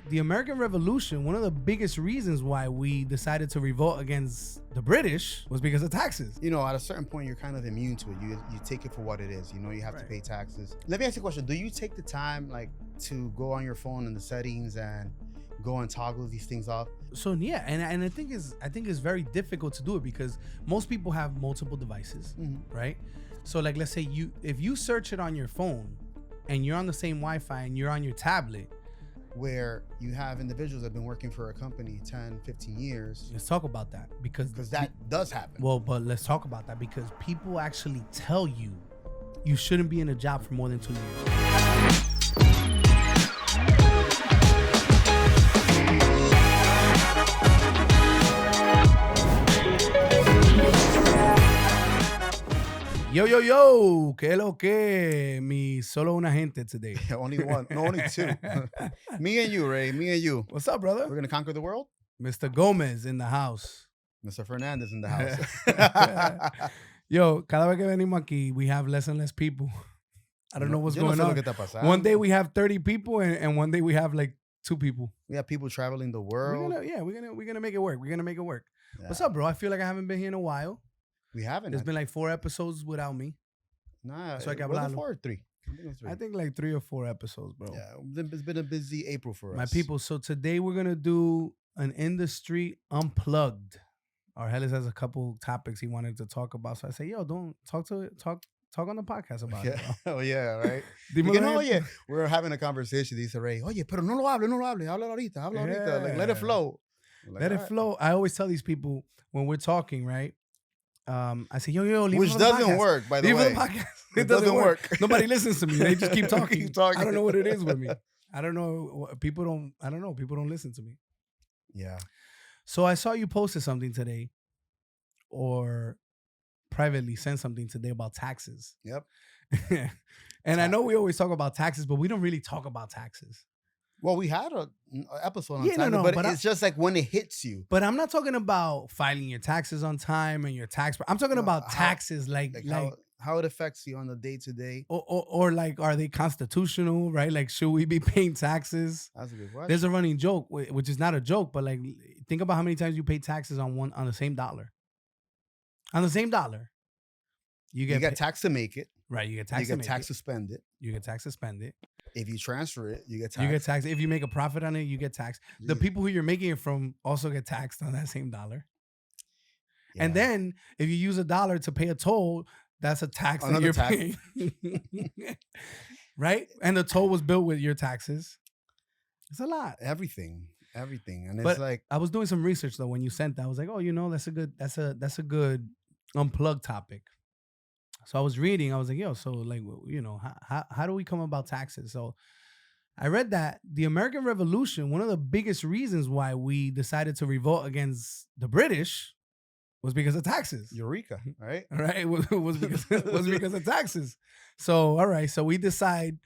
the American Revolution, one of the biggest reasons why we decided to revolt against the British was because of taxes. You know, at a certain point, you're kind of immune to it. You take it for what it is. You know, you have to pay taxes. Let me ask you a question. Do you take the time, like, to go on your phone in the settings and go and toggle these things off? So yeah, and I think it's very difficult to do it because most people have multiple devices, right? So like, let's say if you search it on your phone and you're on the same Wi-Fi and you're on your tablet, where you have individuals that have been working for a company 10, 15 years. Let's talk about that because that does happen. Well, but let's talk about that because people actually tell you shouldn't be in a job for more than 2 years. Yo, que lo que, mi solo una gente today. Only one, no, only two. Me and you, Ray, me and you. What's up, brother? We're going to conquer the world? Mr. Gomez in the house. Mr. Fernandez in the house. Yo, cada vez que venimos aquí, we have less and less people. I don't know what's going on. One day we have 30 people and one day we have like 2 people. We have people traveling the world. We're gonna make it work. We're gonna make it work. Yeah. What's up, bro? I feel like I haven't been here in a while. We haven't. There's been like 4 episodes without me. Nah, so I got 4 or 3. I think like 3 or 4 episodes, bro. Yeah, it's been a busy April for us. My people, so today we're gonna do an Industreet Unplugged. Argelis has a couple topics he wanted to talk about. So I say, yo, don't talk on the podcast about it, bro. Oh, yeah, right? Oye, we're having a conversation. Dice Ray, oye, pero no lo hable. Habla ahorita. Like, let it flow. Like, let it flow. I always tell these people when we're talking, right? I say, yo, leave which it on doesn't the podcast. work, by the way. The podcast. It doesn't work. Nobody listens to me. They just keep talking. I don't know what it is with me. I don't know. People don't listen to me. Yeah. So I saw you posted something today or privately sent something today about taxes. Yep. And I know we always talk about taxes, but we don't really talk about taxes. Well, we had an episode on taxes, but it's just like when it hits you. But I'm not talking about filing your taxes on time and your tax. I'm talking about taxes like how it affects you on the day-to-day. Or like, are they constitutional, right? Like, should we be paying taxes? That's a good question. There's a running joke, which is not a joke, but like, think about how many times you pay taxes on the same dollar. On the same dollar. You get tax to make it. Right, you get tax to make it. You get tax to spend it. You get tax to spend it. If you transfer it, you get taxed. You get taxed. If you make a profit on it, you get taxed. The people who you're making it from also get taxed on that same dollar. Yeah. And then if you use a dollar to pay a toll, that's a tax that you're paying. Right? And the toll was built with your taxes. It's a lot. Everything. And but it's like, I was doing some research though when you sent that. I was like, oh, that's a good unplugged topic. So I was reading, I was like, yo, so like, how do we come about taxes? So I read that the American Revolution, one of the biggest reasons why we decided to revolt against the British was because of taxes. Eureka, right? Right, was because of taxes. So, all right, so we decide,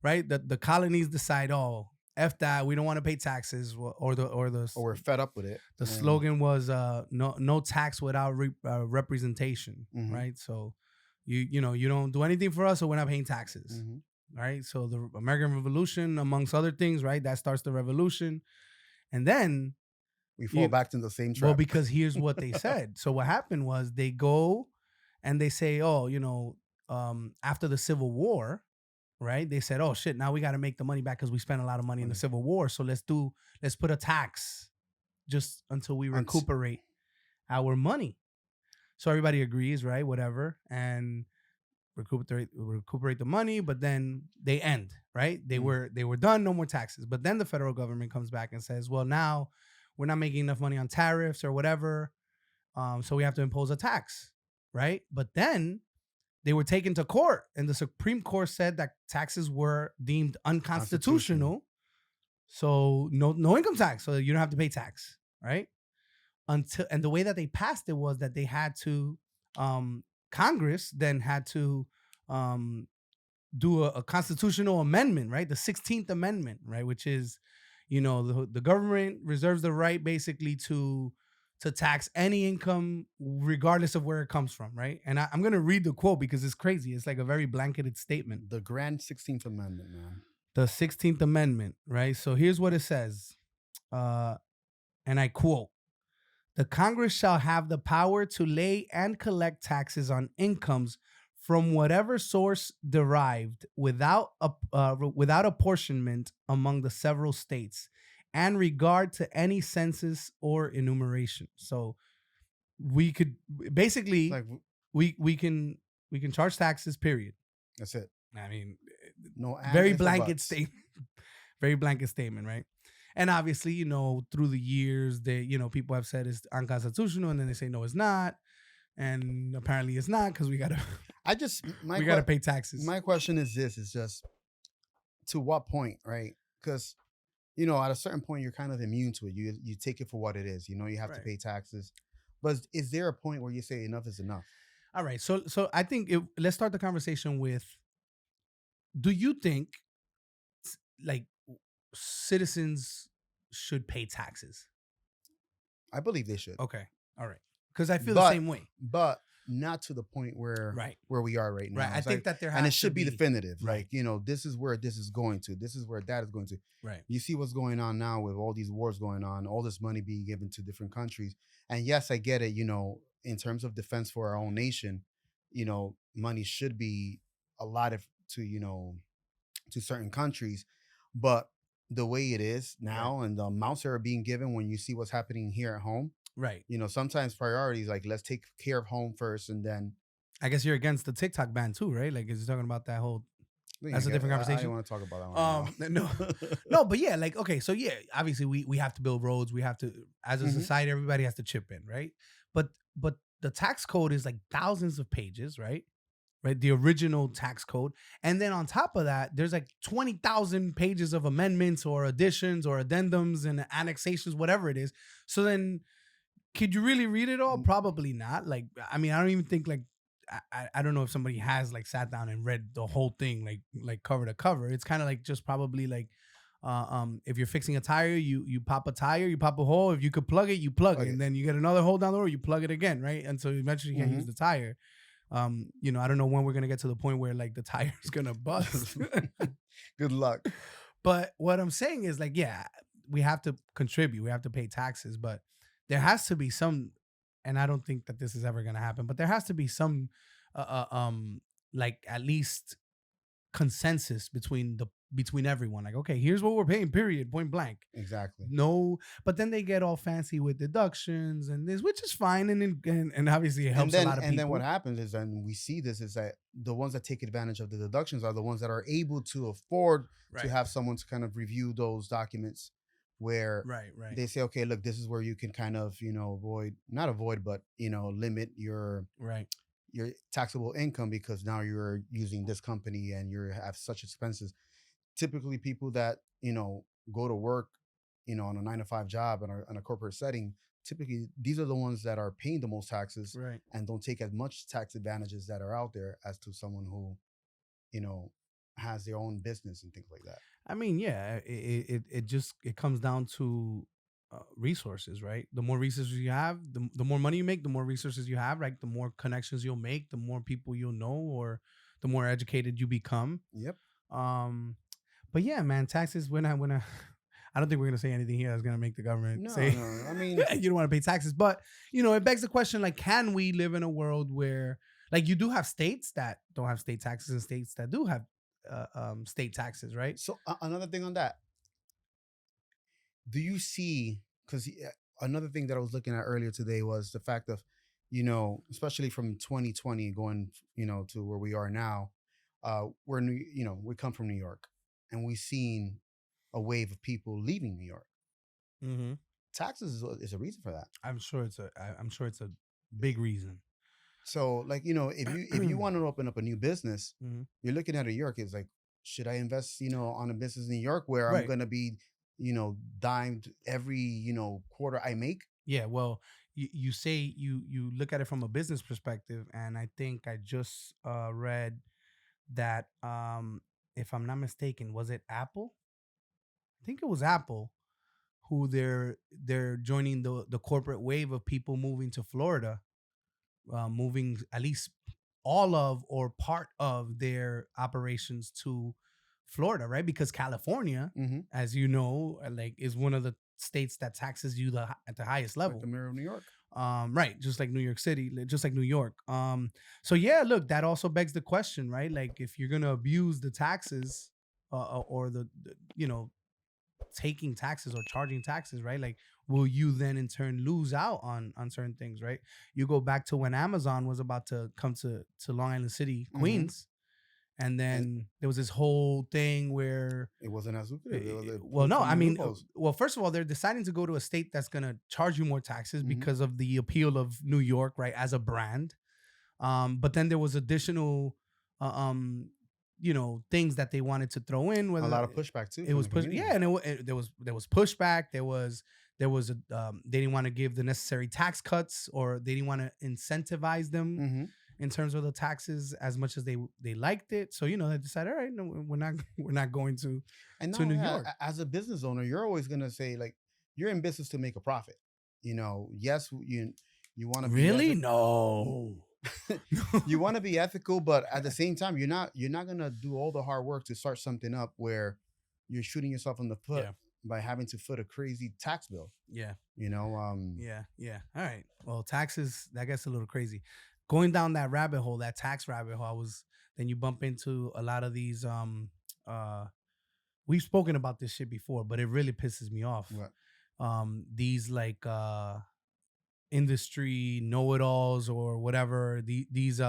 right, that the colonies decide, oh, F that, we don't want to pay taxes, or we're fed up with it. The slogan was no tax without representation, right? So you don't do anything for us, so we're not paying taxes, right? So the American Revolution, amongst other things, right, that starts the revolution, and then we fall back to the same trap. Well, because here's what they said. So what happened was they go and they say, oh, after the Civil War, right? They said, oh shit, now we got to make the money back because we spent a lot of money in the Civil War. So let's put a tax just until we recuperate our money. So everybody agrees, right? Whatever, and recuperate the money, but then they end, right? They were done, no more taxes. But then the federal government comes back and says, well, now we're not making enough money on tariffs or whatever, so we have to impose a tax, right? But then they were taken to court, and the Supreme Court said that taxes were deemed unconstitutional. So no income tax, so you don't have to pay tax, right? And the way that they passed it was that they had to, Congress then had to do a constitutional amendment, right? The 16th Amendment, right? Which is, the government reserves the right basically to tax any income regardless of where it comes from, right? And I'm going to read the quote because it's crazy. It's like a very blanketed statement. The Grand 16th Amendment, man. the 16th Amendment, right? So here's what it says, uh, and I quote: "The Congress shall have the power to lay and collect taxes on incomes from whatever source derived without apportionment among the several states, and regard to any census or enumeration." So we could basically Like we can charge taxes. Period. that's it. I mean, No and very if or blanket buts. statement, very blanket statement, right? And obviously, through the years, people have said it's unconstitutional, and then they say no, it's not, and apparently it's not because we gotta I just we gotta pay taxes. my question is this: is just to what point, right? Because at a certain point, you're kind of immune to it. You take it for what it is. You have to Right. pay taxes, but is there a point where you say enough is enough? All right. So I think let's start the conversation with: do you think like citizens should pay taxes? I believe they should, Okay. All right. Because I feel the but same way. but not to the point Right. where we are right Right. now. I It's think like, that there and it has to should be be definitive. right. Like this is where this is going to. This is where that is going to. Right. You see what's going on now with all these wars going on, all this money being given to different countries. And yes, I get it. In terms of defense for our own nation, money should be allotted to certain countries, but the way it is Right. now and the amounts that are being given when you see what's happening here at home, Right. sometimes priorities like let's take care of home first and then I guess you're against the TikTok ban too, right? Like, is you talking about that whole? That's a different I don't conversation. want to talk about that one No, right now. no, but yeah, like, okay, so yeah, obviously we have to build roads. We have to, as a Hmm. society, everybody has to chip in, right? But the tax code is like thousands of pages, right? Right, the original tax code, and then on top of that, there's like 20,000 pages of amendments or additions or addendums and annexations, whatever it is. So then could you really read it all? Probably not. Like, I mean, I don't even think like I don't know if somebody has like sat down and read the whole thing like cover to cover. It's kind of like just probably like if you're fixing a tire, you pop a tire, you pop a hole. If you could plug it, you plug it, Plug and it. then you get another hole down the road, you plug it again, right? And so eventually you can't use Hmm. the tire. I don't know when we're gonna get to the point where like the tire is gonna bust. Good luck. But what I'm saying is like, yeah, we have to contribute, we have to pay taxes, but there has to be some, and I don't think that this is ever gonna happen, but there has to be some, like at least consensus between everyone. Like, okay, here's what we're paying. Period. Point blank. Exactly. No, but then they get all fancy with deductions and this, which is fine, and obviously it and helps a then lot of and then what people. happens is, and we see this, is that the ones that take advantage of the deductions are the ones that are able to afford to Right. have someone to kind of review those documents where Right. Right. they say, okay, look, this is where you can kind of avoid, not avoid, but limit Right. your taxable income because now you're using this company and you have such expenses. Typically people that go to work on a 9 to 5 job in a corporate setting, typically these are the ones that are paying the most taxes Right. and don't take as much tax advantages that are out there as to someone who you know has their own business and things like that. I mean, yeah, it just it comes down to resources, right? The more resources you have, the more money you make, the more resources you have, right? The more connections you'll make, the more people you'll know, or the more educated you become. Yep. Um, but yeah, man, taxes. When I I don't think we're gonna say anything here that's gonna make the government No, say no, I mean, you don't want to pay taxes. But it begs the question: like, can we live in a world where, like, you do have states that don't have state taxes and states that do have state taxes, right? so another thing on that, do you see, because another thing that I was looking at earlier today was the fact of especially from 2020 going to where we are now, we're new, we come from New York and we've seen a wave of people leaving New York. Mm-hmm. Taxes is a reason for that. I'm sure it's a big reason. So like if you want to open up a new business, Mhm. you're looking at New York. It's like, should I invest on a business in New York where I'm Right. gonna be dimed every quarter I make? Yeah. Well, you say you look at it from a business perspective, and I think I just read that if I'm not mistaken, was it Apple? I think it was Apple who they're joining the corporate wave of people moving to Florida, moving at least all of or part of their operations to Florida, right? Because California, Mm-hmm. as you know, like is one of the states that taxes you at the highest It's like the level. mirror of New York. Right, just like New York City, just like New York. So yeah, look, that also begs the question, right? Like if you're gonna abuse the taxes, or the taking taxes or charging taxes, right? Like, will you then in turn lose out on certain things, right? You go back to when Amazon was about to come to Long Island City, Mm-hmm. Queens, and And then there was this whole thing where it wasn't as lucrative. They well, put no, so I many mean, loopholes. well, first of all, they're deciding to go to a state that's going to charge you more taxes Mm-hmm. because of the appeal of New York, right, as a brand. But then there was additional, uh, um, things that they wanted to throw in. A Whether lot of pushback too it from was the yeah, community. and there was pushback. There was a they didn't want to give the necessary tax cuts, or they didn't want to incentivize them Mm-hmm. in terms of the taxes as much as they liked it. So they decided, all right, no, we're not going And to not New only York. that, as a business owner, you're always gonna say like you're in business to make a profit. Yes, you want to be Really? ethical. No. You want to be ethical, but at the same time, you're not gonna do all the hard work to start something up where you're shooting yourself in the foot Yeah. by having to foot a crazy tax bill. Yeah. You know, Yeah. Yeah. All right. Well, taxes, that gets a little crazy. Going down that rabbit hole, that tax rabbit hole, then you bump into a lot of these uh we've spoken about this shit before, but it really pisses me off. what These like industry know-it-alls or whatever, these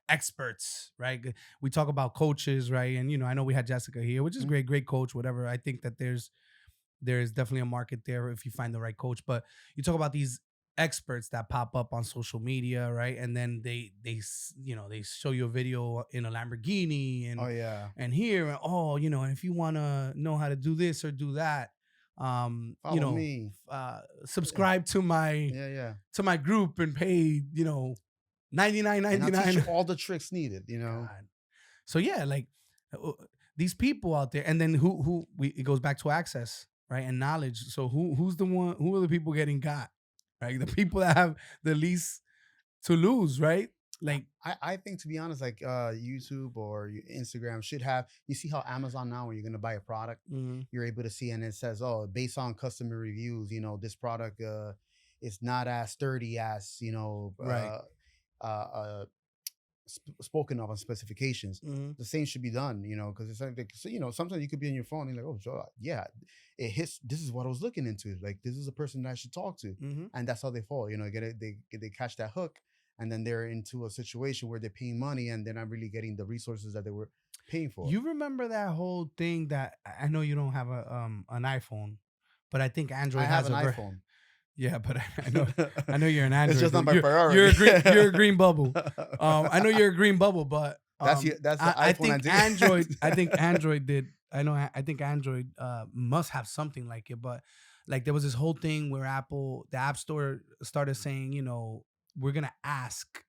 experts, right? We talk about coaches, right? And I know we had Jessica here, which is Mhm. great coach, whatever. I think that there's definitely a market there if you find the right coach. But you talk about these experts that pop up on social media, right? And then they show you a video in a Lamborghini, Oh yeah, and here, and if you want to know how to do this or do that, um you follow know me. subscribe to my Yeah, yeah. group and pay 99 And I'll teach you 99. all the tricks needed. God. So yeah, like uh, these people out there, and then it goes back to access, right, and knowledge. So who are the people getting got, right? The people that have the least to lose, right? Like, I think, to be honest, like YouTube or Instagram should have. You see how Amazon now, when you're gonna buy a product, mhm, you're able to see, and it says, oh, based on customer reviews, this product is not as sturdy as right. uh, uh spoken of on specifications. Mhm, The same should be done, because it's like, so, sometimes you could be on your phone and you're like, oh, so, yeah, it hits. This is what I was looking into. Like, this is a person that I should talk to, mhm. and that's how they fall. Get it, they catch that hook, and then they're into a situation where they're paying money and they're not really getting the resources that they were paying for. You remember that whole thing that I know you don't have an iPhone, but I think I Android have has an a iPhone. yeah, but I know you're an It's Android just not dude. my You're priority. a green bubble. I know you're a green bubble, but That's the I iPhone I think did. Android did. I think Android must have something like it, but like there was this whole thing where the App Store started saying, we're gonna ask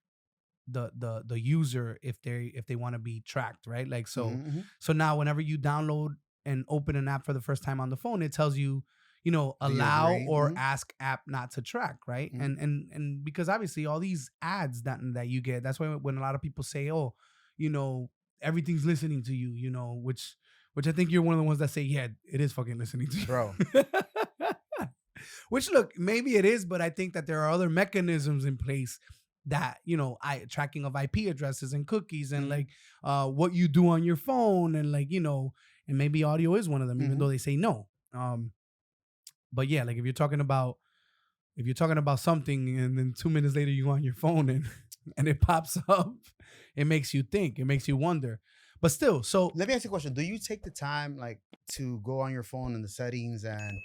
the user if they want to be tracked, right? Like, so Mhm, so now whenever you download and open an app for the first time on the phone, it tells you, do you allow agree? or ask app not to track, right? Mhm. And because obviously all these ads that you get, that's why when a lot of people say, oh, you know everything's listening to you, which I think you're one of the ones that say, yeah, it is fucking listening to Bro. you. Which, look, maybe it is, but I think that there are other mechanisms in place that, I tracking of IP addresses and cookies and Mhm. like what you do on your phone, and like, and maybe audio is one of them, even Mhm. though they say no. But yeah, like if you're talking about something and then 2 minutes later you go on your phone and and it pops up, it makes you think, it makes you wonder. But still, so Let me ask you a question. Do you take the time, like, to go on your phone in the settings and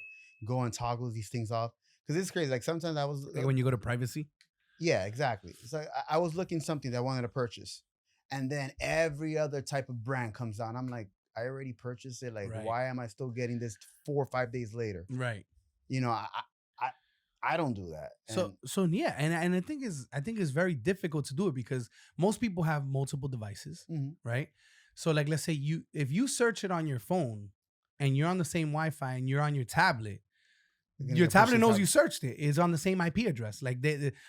go and toggle these things off? Because it's crazy. Like, sometimes I was, like when you go to privacy, yeah, exactly. So I was looking something that I wanted to purchase, and then every other type of brand comes out. I'm like, I already purchased it. Like, right, why am I still getting this 4 or 5 days later? right. You know, I, I don't do that. So And so yeah, and I think it's very difficult to do it because most people have multiple devices, mhm. right? So like, let's say if you search it on your phone and you're on the same Wi-Fi and you're on your tablet, Your tablet knows you searched it. It's on the same IP address. Like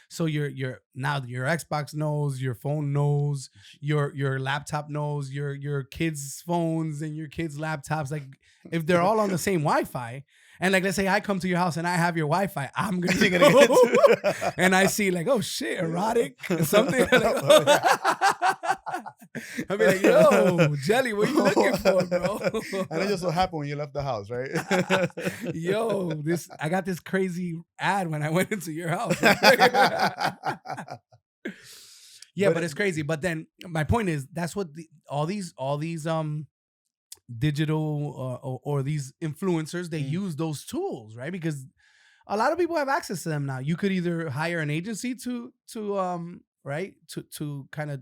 so your now your Xbox knows, your phone knows, your laptop knows, your kids' phones and your kids' laptops. Like if they're all on the same Wi-Fi, and like let's say I come to your house and I have your Wi-Fi, I'm gonna go and I see like, oh shit, erotic something. I'll be like, yo, Jelly, what you looking for, bro? And it just so happened when you left the house, right? Yo, I got this crazy ad when I went into your house. Yeah, but it's crazy. But then my point is, that's what all these digital or these influencers, they use those tools, right? Because a lot of people have access to them now. You could either hire an agency to kind of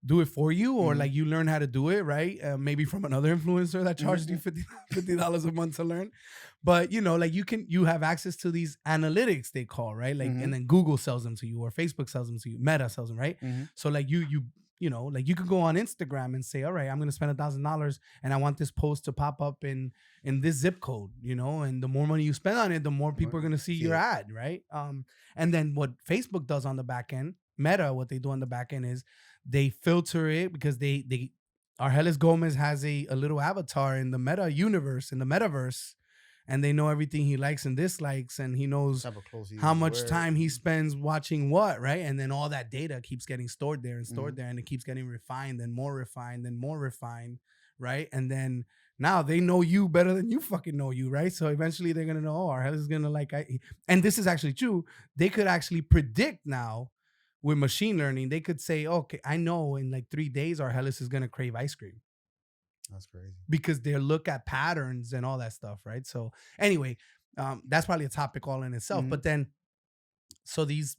do it for you, or like you learn how to do it, right? Maybe from another influencer that charged you $50 a month to learn. But like you have access to these analytics, they call, right? Like and then Google sells them to you, or Facebook sells them to you, Meta sells them, right? So like you like you could go on Instagram and say, all right, I'm gonna spend $1,000 and I want this post to pop up in this zip code, and the more money you spend on it, the more people are gonna see your ad, right? And then what Facebook does on the back end, Meta, what they do on the back end is they filter it, because Argelis Gomez has a little avatar in the Meta universe, in the metaverse, and they know everything he likes and dislikes, and he knows how much time he spends watching what, right? And then all that data keeps getting stored there and stored there, and it keeps getting refined and more refined and more refined, right? And then now they know you better than you fucking know you, right? So eventually they're gonna know, oh, Argelis is gonna and this is actually true. They could actually predict now. With machine learning, they could say, okay, I know in like 3 days, Argelis is going to crave ice cream. That's crazy. Because they look at patterns and all that stuff, right? So anyway, that's probably a topic all in itself. But then, so these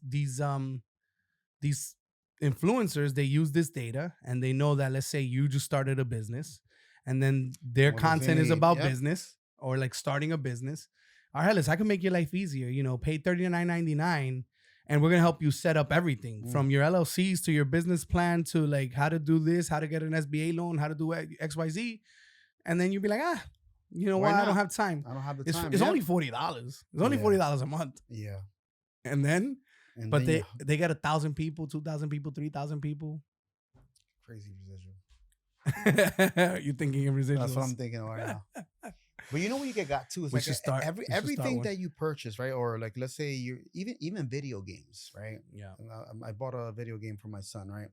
influencers, they use this data, and they know that, let's say you just started a business, and then their content is about business, or like starting a business. Argelis, I can make your life easier. Pay $39.99. And we're going to help you set up everything from your LLCs to your business plan to like how to do this, how to get an SBA loan, how to do XYZ. And then you'll be like, you know what? I don't have time. I don't have the time. It's only $40. It's only $40 a month. Yeah. And then they get 1,000 people, 2,000 people, 3,000 people. Crazy residual. You're thinking of residuals. That's what I'm thinking right now. But you know what you got too? It's everything that you purchase, right? Or like, let's say you even video games, right? Yeah. I bought a video game for my son, right?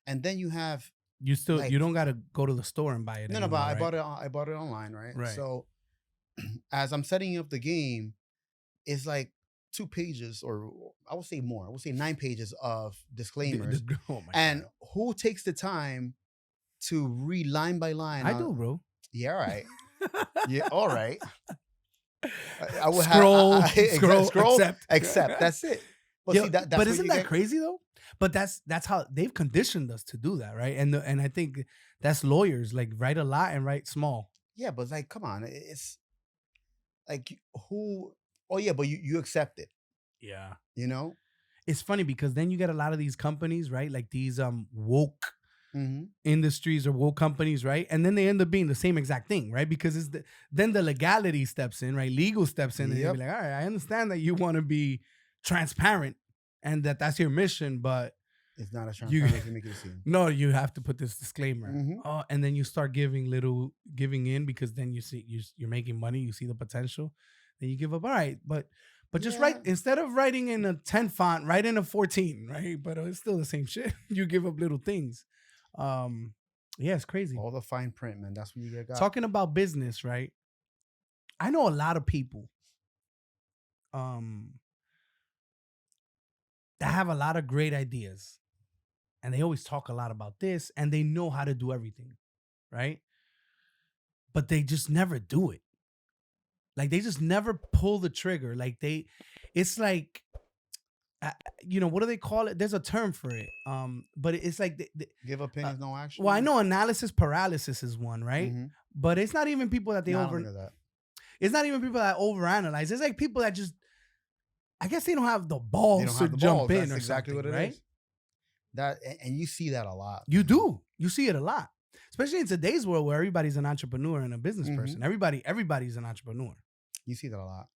And then you have you don't got to go to the store and buy it. No, but right? I bought it online, right? Right. So as I'm setting up the game, it's like 2 pages, or I would say more. I would say 9 pages of disclaimers. And who takes the time to read line by line? I do, bro. Yeah, all right. Yeah, all right. I would scroll, accept. That's it. But see, but isn't that crazy though? But that's how they've conditioned us to do that, right? And I think that's lawyers, like write a lot and write small. Yeah, but like, come on, it's like who? Oh yeah, but you accept it. Yeah, it's funny because then you get a lot of these companies, right? Like these woke. Industries or woke companies, right? And then they end up being the same exact thing, right? Because then the legality steps in, right? Legal steps in, and you'll be like, all right, I understand that you want to be transparent and that's your mission, but it's not as transparent as you make it seem. No, you have to put this disclaimer. And then you start giving in, because then you see you're making money, you see the potential, then you give up. All right, but just write, instead of writing in a 10 font, write in a 14, right? But it's still the same shit. You give up little things. It's crazy. All the fine print, man. That's what you get. Talking about business, right? I know a lot of people that have a lot of great ideas, and they always talk a lot about this, and they know how to do everything, right? But they just never do it. Like they just never pull the trigger. Like it's like, what do they call it? There's a term for it. But it's like give opinions, no action. Well, I know analysis paralysis is one, right? But it's not even people that it's not even people that overanalyze. It's like people that just, I guess they don't have the balls to jump in. That's or exactly what it right? is. That, and you see that a lot. You do. You see it a lot, especially in today's world where everybody's an entrepreneur and a business person. Everybody's an entrepreneur. You see that a lot.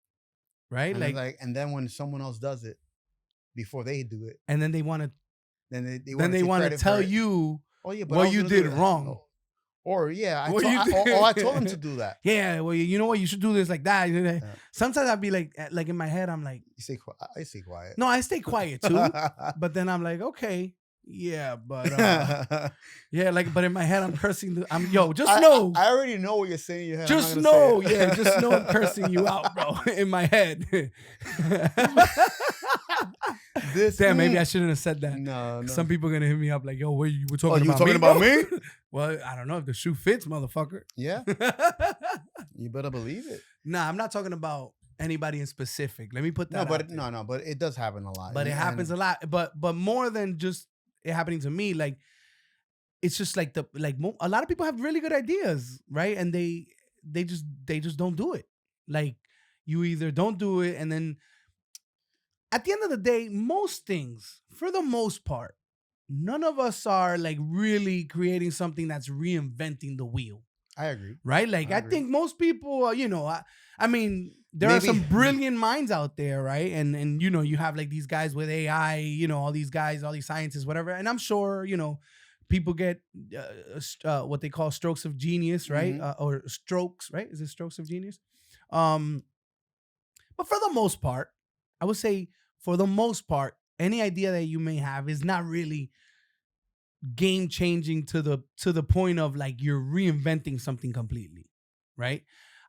right? And it's Like, like, and then when someone else does it before they do it, and then they want to then they then want to they take want to credit for tell it. you Oh yeah, but I what was you gonna do did it. wrong. Or yeah, What you I told him did. to do that. Yeah, well, you know what? You should do this like that. Sometimes I'd be like in my head, I'm like, You stay quiet. I stay quiet. no, I stay quiet too. But then I'm like, okay, yeah, but yeah, like, but in my head, I'm cursing. Just know. I already know what you're saying in your head. Just I'm not gonna know, say it. yeah, just know I'm cursing you out, bro, in my head. Damn, maybe I shouldn't have said that. No. Some people are gonna hit me up like, yo, wait, you were Oh, talking you were about talking me, about bro? me? Well, I don't know if the shoe fits, motherfucker. Yeah, you better believe it. Nah, I'm not talking about anybody in specific. Let me put that. But it does happen a lot. But it happens a lot. But more than just it happening to me, like it's just like a lot of people have really good ideas, right? And they just don't do it. Like you either don't do it, and then at the end of the day, most things, for the most part, none of us are like really creating something that's reinventing the wheel. I agree. Right? Like, I think most people, I mean, there are some brilliant minds out there, right? And you have like these guys with AI, all these guys, all these scientists, whatever. And I'm sure, people get what they call strokes of genius, right? Or strokes, right? Is it strokes of genius? But for the most part, I would say for the most part, any idea that you may have is not really game changing to the point of like you're reinventing something completely, right?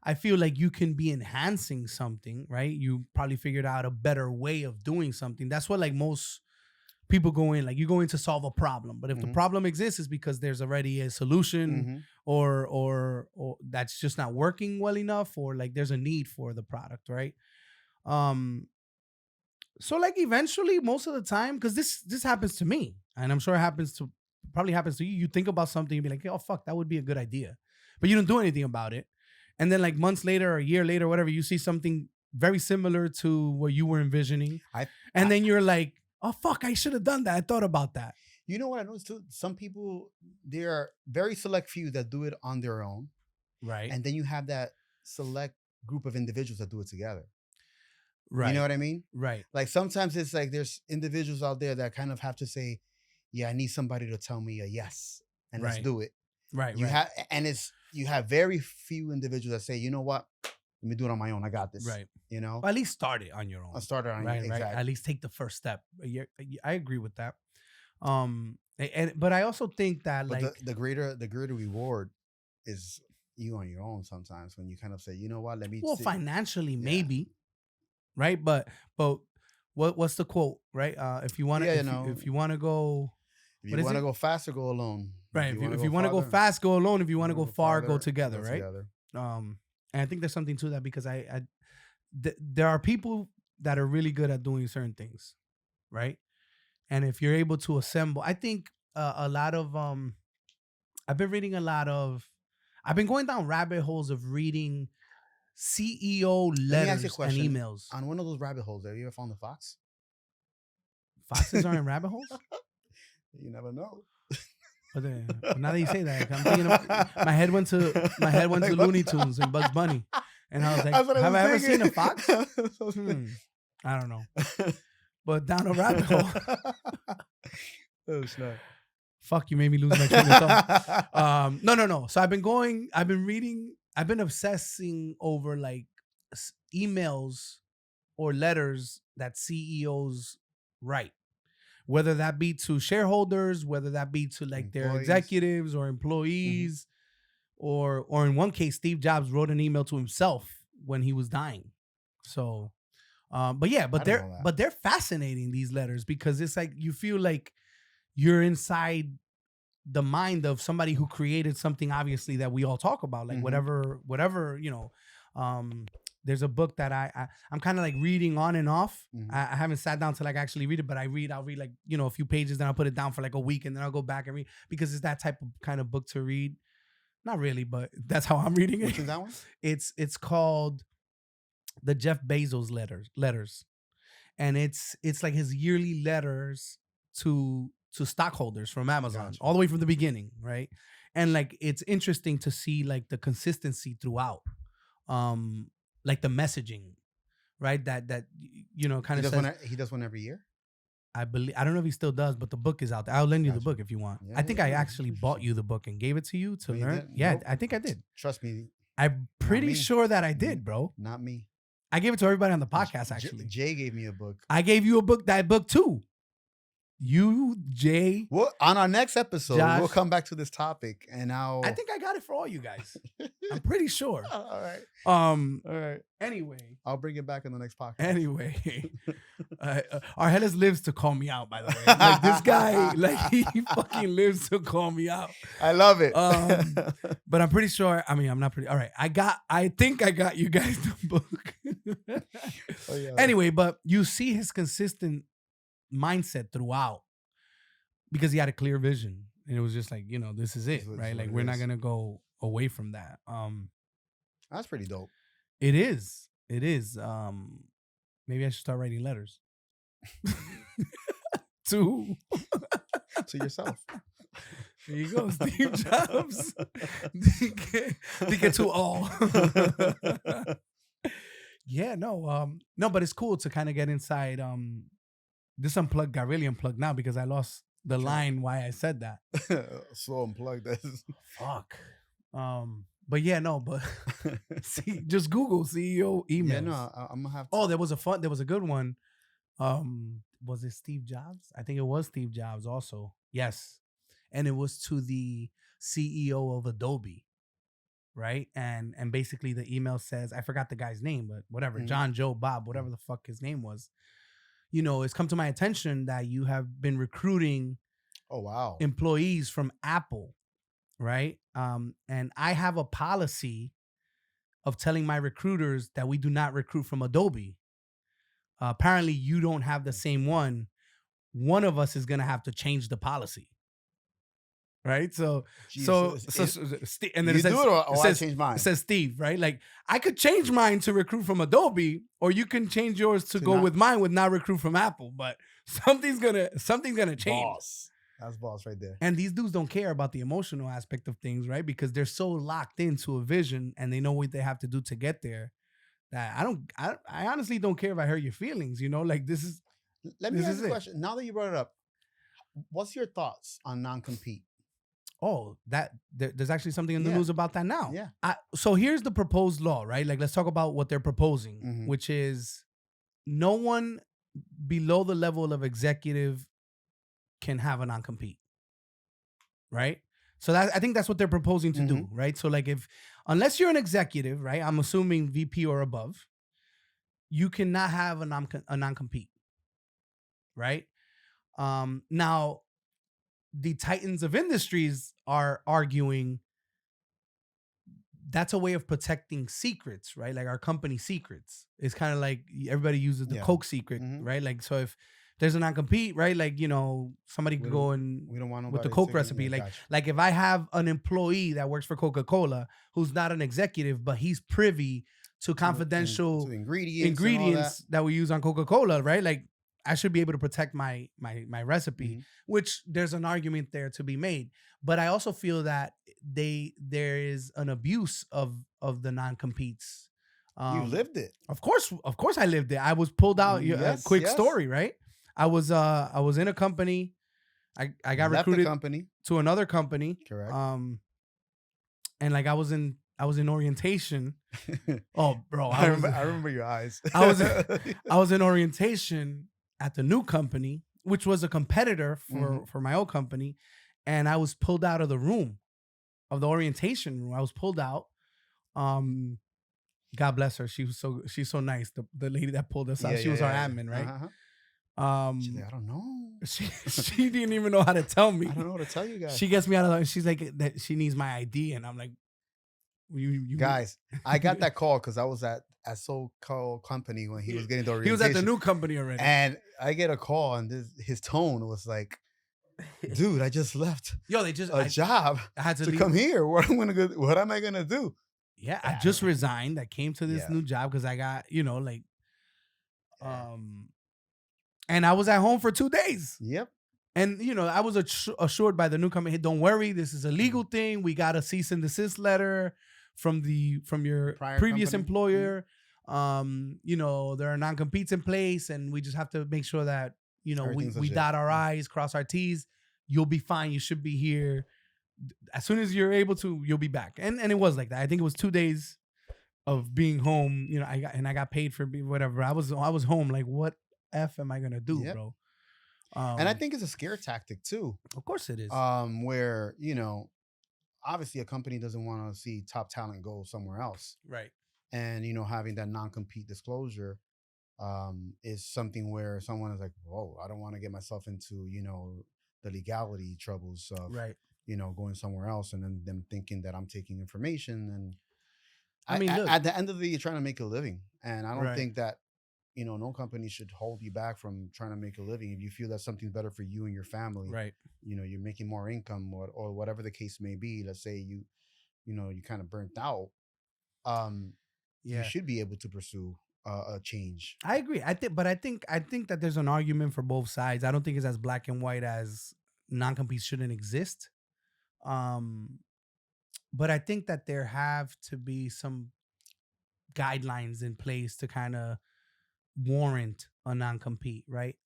I feel like you can be enhancing something, right? You probably figured out a better way of doing something. That's what like most people go in, like you go in to solve a problem. But if the problem exists, it's because there's already a solution or that's just not working well enough, or like there's a need for the product, right? So like eventually, most of the time, because this happens to me, and I'm sure it probably happens to you. You think about something, you be like, oh fuck, that would be a good idea, but you don't do anything about it. And then like months later or a year later, whatever, you see something very similar to what you were envisioning, and then you're like, oh fuck, I should have done that. I thought about that. You know what I noticed too? Some people, there are very select few that do it on their own, right? And then you have that select group of individuals that do it together. Right. You know what I mean? Right. Like sometimes it's like there's individuals out there that kind of have to say, yeah, I need somebody to tell me a yes, and let's do it. Right. You have very few individuals that say, you know what, let me do it on my own. I got this. Right. Well, at least start it on your own. I'll start it on right. Exactly. Right. At least take the first step. I agree with that. But I also think that the greater reward is you on your own sometimes when you kind of say, you know what, let me. Well, financially maybe. Right, but what's the quote? Right, if you want to, if you want to go, if you want to go faster, go alone. Right, if you want to go fast, go alone. If you want to go far, go together. Right. And I think there's something to that because there are people that are really good at doing certain things, right? And if you're able to assemble, I think a lot of I've been going down rabbit holes of reading CEO letters and emails. On one of those rabbit holes, have you ever found a fox? Foxes are in rabbit holes? You never know. But now that you say that, I'm thinking my head went to like Looney Tunes and Bugs Bunny, and I was like, have I ever seen a fox? I don't know. But down a rabbit hole. Oh snap! Fuck, you made me lose my train of thought. No. So I've been reading. I've been obsessing over like emails or letters that CEOs write, whether that be to shareholders, whether that be to like their executives or employees, or in one case, Steve Jobs wrote an email to himself when he was dying. So, but they're fascinating, these letters, because it's like you feel like you're inside the mind of somebody who created something, obviously, that we all talk about, like whatever, there's a book that I'm kind of like reading on and off. I haven't sat down to like actually read it, but I'll read like, a few pages, then I'll put it down for like a week, and then I'll go back and read, because it's that type of kind of book to read. Not really, but that's how I'm reading it. Which is that one? It's called the Jeff Bezos letters. And it's like his yearly letters to stockholders from Amazon, all the way from the beginning, right? And like it's interesting to see like the consistency throughout, like the messaging, right? That you know kind He of does says. one. He does one every year. I believe I don't know if he still does, but the book is out there. I'll lend you the Gotcha. book if you want. Yeah, I think yeah, I yeah. actually bought Interesting. you the book and gave it to you to No, you learn. didn't? Yeah, Nope. I think I did. Trust me, I'm pretty me. sure that I did, bro. not me. I gave it to everybody on the podcast. Actually, Jay gave me a book. I gave you a book. That book too. You, Jay. Well, on our next episode, we'll Josh. come back to this topic, and I'll. I think I got it for all you guys. I'm pretty sure. All right. All right. Anyway. I'll bring it back in the next podcast. Anyway, Argelis lives to call me out. By the way, like this guy, like he fucking lives to call me out. I love it. But I'm pretty sure. I mean, I'm not pretty. All right, I think I got you guys the book. Oh, yeah. Anyway, but you see his consistent mindset throughout because he had a clear vision, and it was just like, you know, this is it, right? Like we're not gonna go away from that. That's pretty dope. It is. It is. Maybe I should start writing letters to yourself. There you go, Steve Jobs. Dije to all. Yeah, no, but it's cool to kind of get inside. This Unplugged got really unplugged now because I lost the line why I said that. So unplugged this. Fuck. But yeah, no, but see, just Google CEO emails. Yeah, no, I'm gonna have to. Oh, there was a good one. Was it Steve Jobs? I think it was Steve Jobs also. Yes. And it was to the CEO of Adobe. Right. And basically the email says, I forgot the guy's name, but whatever, John, Joe, Bob, whatever the fuck his name was. You know, it's come to my attention that you have been recruiting employees from Apple. Right. And I have a policy of telling my recruiters that we do not recruit from Adobe. Apparently you don't have the same one. One of us is going to have to change the policy. Right. So and then it says, I change mine. It says Steve, right? Like I could change mine to recruit from Adobe, or you can change yours to go with mine with not recruit from Apple. But something's gonna change. Boss. That's boss right there. And these dudes don't care about the emotional aspect of things, right? Because they're so locked into a vision and they know what they have to do to get there. That I honestly don't care if I hurt your feelings. You know, like this is. Let me ask you a question. Now that you brought it up, what's your thoughts on non-compete? Oh, there's actually something in the news about that now. Yeah. So here's the proposed law, right? Like, let's talk about what they're proposing, which is no one below the level of executive can have a non-compete, right? So I think that's what they're proposing to do, right? So like unless you're an executive, right? I'm assuming VP or above, you cannot have a non-compete, right? Now, the titans of industries are arguing that's a way of protecting secrets, right? Like our company secrets. It's kind of like everybody uses the Coke secret, right? Like, so if there's a non-compete, right? Like, you know, somebody could go and we don't want with the Coke recipe. Like if I have an employee that works for Coca-Cola who's not an executive, but he's privy to confidential to ingredients that we use on Coca-Cola, right? Like I should be able to protect my recipe, which there's an argument there to be made. But I also feel that there is an abuse of the non-competes. You lived it. Of course I lived it. I was pulled out. Quick story, right? I was in a company. I got recruited to another company. Correct. And like I was in orientation. Oh, bro, I remember your eyes. I was in orientation at the new company, which was a competitor for my old company, and I was pulled out of the room, of the orientation room. I was pulled out. God bless her. She's so nice. The lady that pulled us out. She was our admin, right? She's like, I don't know. She didn't even know how to tell me. I don't know what to tell you guys. She gets me out of and she's like that she needs my ID, and I'm like, you guys, I got that call because I was at so-called company when he was getting the orientation. He was at the new company already. And I get a call and his tone was like, dude, I just left job I had to come here. What am I gonna do? Yeah, I just resigned. I came to this new job because I got, and I was at home for 2 days. Yep. And, I was assured by the new company, hey, don't worry, this is a legal thing. We got a cease and desist letter from your previous employer. There are non-competes in place, and we just have to make sure that we Everything's we legit. dot our I's, cross our T's. You'll be fine. You should be here as soon as you're able to. You'll be back, and it was like that. I think it was 2 days of being home. I got paid for whatever. I was home. Like, what am I gonna do, Yep. bro? And I think it's a scare tactic too. Of course it is. Where obviously a company doesn't want to see top talent go somewhere else, Right. and having that non-compete disclosure is something where someone is like, whoa, I don't want to get myself into the legality troubles of Right. going somewhere else, and then them thinking that I'm taking information. And I mean, look. at the end of the day, you're trying to make a living, and I don't Right. think that no company should hold you back from trying to make a living. If you feel that something's better for you and your family, Right. you're making more income, or whatever the case may be. Let's say you kind of burnt out. You Yeah. should be able to pursue a change. I agree. I think that there's an argument for both sides. I don't think it's as black and white as non-competes shouldn't exist. Um, but I think that there have to be some guidelines in place to kind of warrant a non-compete, right?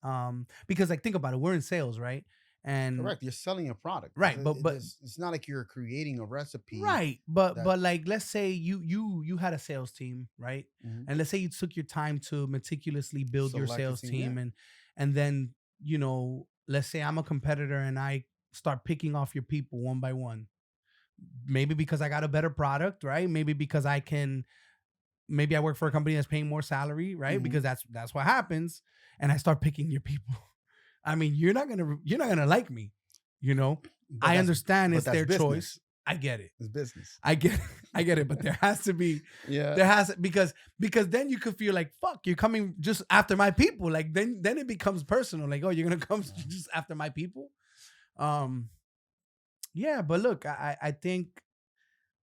Because like think about it, we're in sales, right? And Correct. You're selling a product. right, but It's not like you're creating a recipe. right, but That like let's say you had a sales team, right? Mhm. And let's say you took your time to meticulously build your Select a sales team, yeah. team, and then let's say I'm a competitor and I start picking off your people one by one. Maybe because I got a better product, right? Maybe I work for a company that's paying more salary, right? Mhm. Because that's what happens. And I start picking your people. I mean, you're not gonna like me, you know. But I that's understand but it's that's their business. choice. I get it. It's business. I get it, but there has to be Yeah. because then you could feel like fuck, you're coming just after my people. Like then it becomes personal. Like, oh, you're gonna come just after my people. Yeah, but look, I think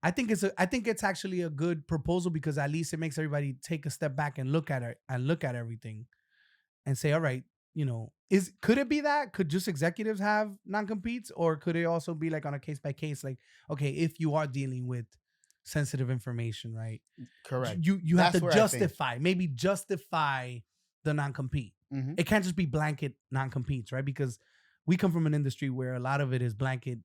it's actually a good proposal because at least it makes everybody take a step back and look at it and look at everything and say, all right, could it be that? Could just executives have non-competes, or could it also be like on a case by case, like, okay, if you are dealing with sensitive information, right? Correct. You have That's to where I think. maybe justify the non-compete. Mhm. It can't just be blanket non-competes, right? Because we come from an industry where a lot of it is blanket,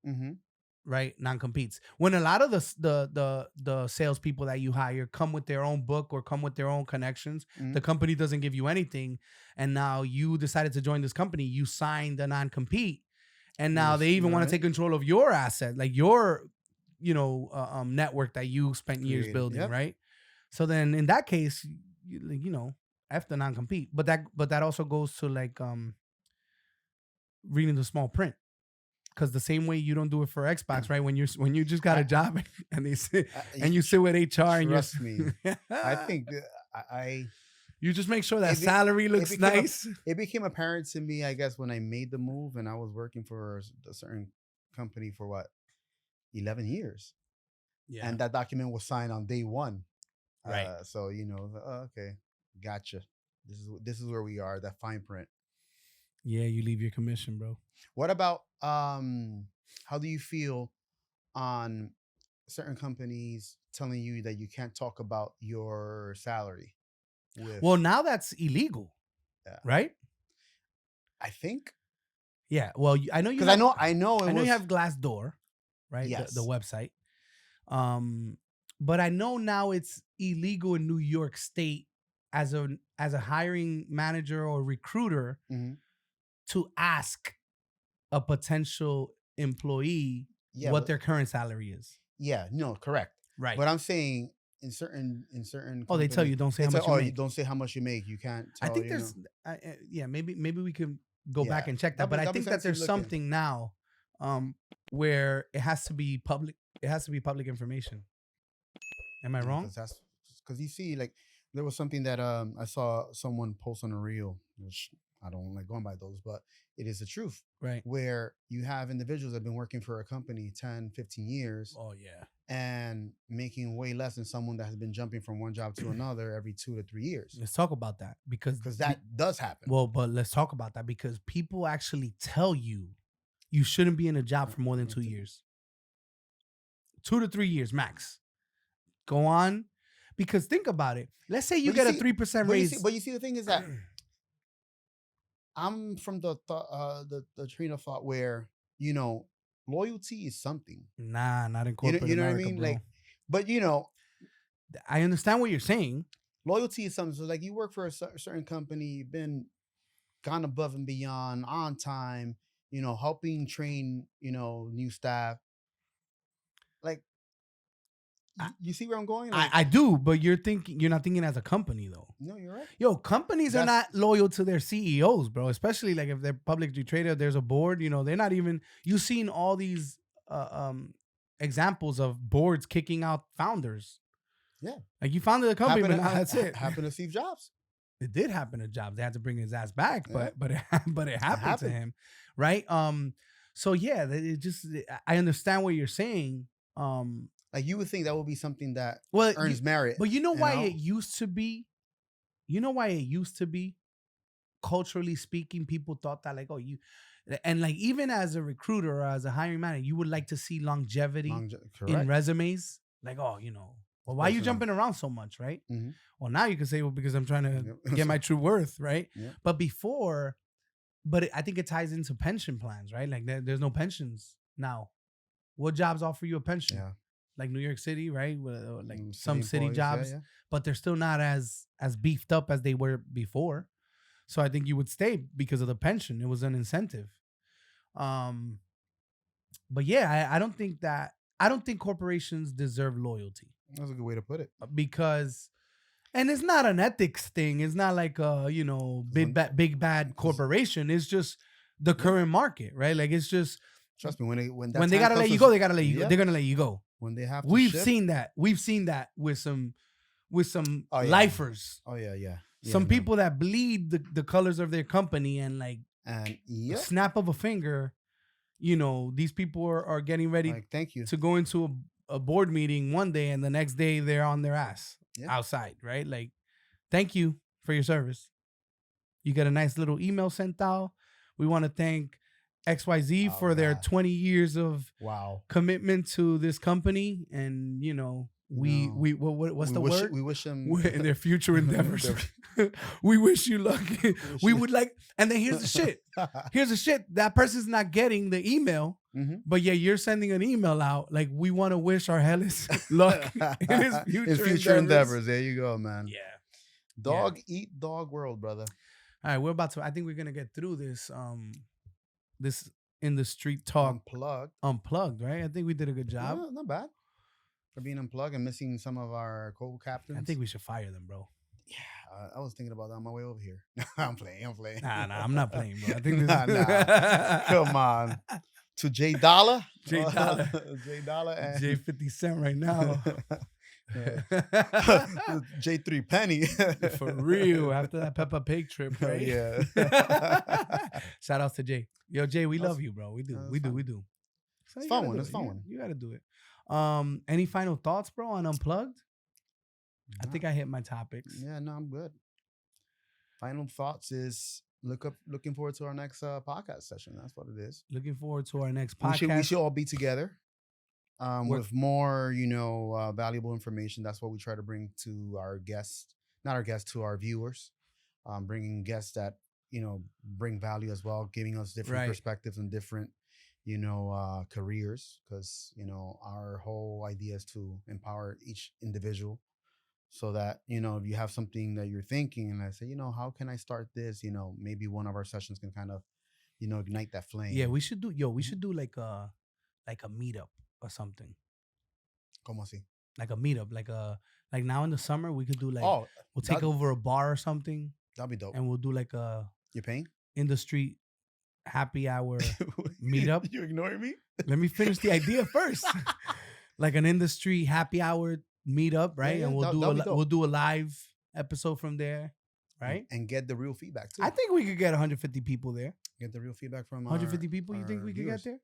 Mhm. right? Non-competes. When a lot of the salespeople that you hire come with their own book or come with their own connections, the Mhm. company doesn't give you anything, and now you decided to join this company, you signed a non-compete, and now they even want to Right. take control of your asset, like your network that you spent years Created. building, Yep. right? So then in that case, F the non-compete, but that also goes to like reading the small print. Because the same way you don't do it for Xbox, right? When you just got I, a job and they sit I and you sit with HR and trust me. I think you just make sure that it, be- salary it looks became nice. it became apparent to me, I guess, when I made the move and I was working for a certain company for what 11 years, Yeah, and that document was signed on day one. right. So okay, gotcha. This is where we are. That fine print. Yeah, you leave your commission, bro. What about how do you feel on certain companies telling you that you can't talk about your salary with Well, now that's illegal, yeah. right? I think Yeah. Well, I know you because have I know it I know you was have Glassdoor, right? The yes. website. Um, but I know now it's illegal in New York State as a hiring manager or recruiter Mhm. to ask a potential employee Yeah, what their current salary is. yeah, no, correct. Right. But I'm saying in certain Oh, they tell companies, you don't say they how tell much you oh you make. don't say how much you make. You can't I tell think there's, yeah, maybe we can go back yeah. and check that, but I That'll be think that something to there's look in. something now, where it has to be public. It has to be public information. Am I wrong? Because you see, like there was something that I saw someone post on a reel, which I don't like going by those, but it is the truth. Right. Where you have individuals that have been working for a company 10, 15 years Oh yeah. and making way less than someone that has been jumping from one job to another every 2 to 3 years. Let's talk about that because That does happen. well, but let's talk about that because people actually tell you you shouldn't be in a job for more than 2 years. 2 to 3 years max. Go on, Because think about it. Let's say you But you get a see- 3% But raise. you see, the thing is that I'm from the train of thought where, loyalty is something. Nah, not in corporate You know what I America, mean? bro. Like, but I understand what you're saying. loyalty is something. So like, you work for a certain company, you've been gone above and beyond, on time, helping train, new staff. Like, you see where I'm going? Like, I do, but you're not thinking as a company though. no, you're right. Yo, companies are That's- not loyal to their CEOs, bro. Especially like if they're publicly traded, there's a board. They're not even. You've seen all these examples of boards kicking out founders. Yeah, like you founded a company, but now that's it. Happened to Steve Jobs. It did happen to Jobs. They had to bring his ass back, Yeah. but it happened to him, right? So yeah, I understand what you're saying. Like, you would think that would be something that Well, earns merit. but you know why know? it used to be? You know why it used to be? Culturally speaking, people thought that like, oh, and like even as a recruiter or as a hiring manager, you would like to see longevity in Correct. resumes. Like, oh, well, why are you Personally. jumping around so much, right? Mhm. Well, now you can say, well, because I'm trying to Yep. get my true worth, right? Yep. But before, I think it ties into pension plans, right? Like there's no pensions now. What jobs offer you a pension? Yeah. Like New York City, right? Like City some city employees, yeah, jobs, yeah. but they're still not as beefed up as they were before. So I think you would stay because of the pension. It was an incentive. But yeah, I don't think corporations deserve loyalty That's a good way to put it. because, and it's not an ethics thing. It's not like big bad corporation. It's just the current market, right? Like it's just Trust me, when they gotta let you go, they gotta let you go. They're gonna let you go. When they have to We've shift. seen that. We've seen that with some Oh, yeah. lifers. Oh yeah. Some no. people that bleed the colors of their company and like And a snap of a finger, these people are getting ready like, thank you. to go into a board meeting one day and the next day they're on their ass outside, right? Like, thank you for your service. You get a nice little email sent out. We want to thank XYZ for their 20 years of commitment to this company. And, what's the word? We wish them In their future endeavors. We wish you luck. We would like, and then here's the shit. That person's not getting the email, but yeah, you're sending an email out. Like, we want to wish our hellish luck in his future endeavors. There you go, man. Yeah. Dog eat dog world, brother. All right, I think we're going to get through this, this Industreet talk unplugged, right? I think we did a good job. No, not bad. For being unplugged and missing some of our co-captains. I think we should fire them, bro. Yeah, I was thinking about that on my way over here. I'm playing. Nah, I'm not playing, bro. I think this Come on. To J Dollar. J Dollar. J Dollar and J 50 Cent right now. J3 Penny. For real. After that Peppa Pig trip, right? Yeah. Shout outs to Jay. Yo, Jay, we love you, bro. We do. We do. So it's fun one. It's fun one. You got to do it. Any final thoughts, bro, on Unplugged? I think I hit my topics. Yeah, no, I'm good. Final thoughts is looking forward to our next podcast session. That's what it is. Looking forward to our next podcast. We should all be together with more, valuable information. That's what we try to bring to our guests, not our guests, to our viewers. Bringing guests that, bring value as well, giving us different perspectives and different, careers. Because, our whole idea is to empower each individual. So that, if you have something that you're thinking and I say, how can I start this? Maybe one of our sessions can kind of, ignite that flame. Yeah, we should do like a meetup or something. ¿Cómo así? Like a meetup, like now in the summer we could do we'll take over a bar or something. That'd be dope. And we'll do like a You're paying? Industreet happy hour meetup. You ignoring me? Let me finish the idea first. Like an Industreet happy hour meetup, right? Yeah, and we'll do a live episode from there, right? And get the real feedback too. I think we could get 150 people there. Get the real feedback from 150 people. You think we could get there?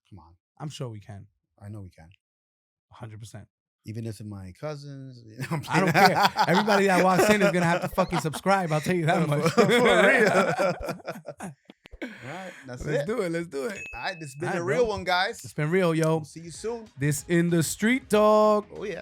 Come on. I'm sure we can. I know we can. 100%. Even if it's my cousins. I don't care. Everybody that walks in is gonna have to fucking subscribe. I'll tell you that much. For real. All right, Let's do it. All right, this has been a real one, guys. It's been real, yo. See you soon. This Industreet talk. Oh yeah.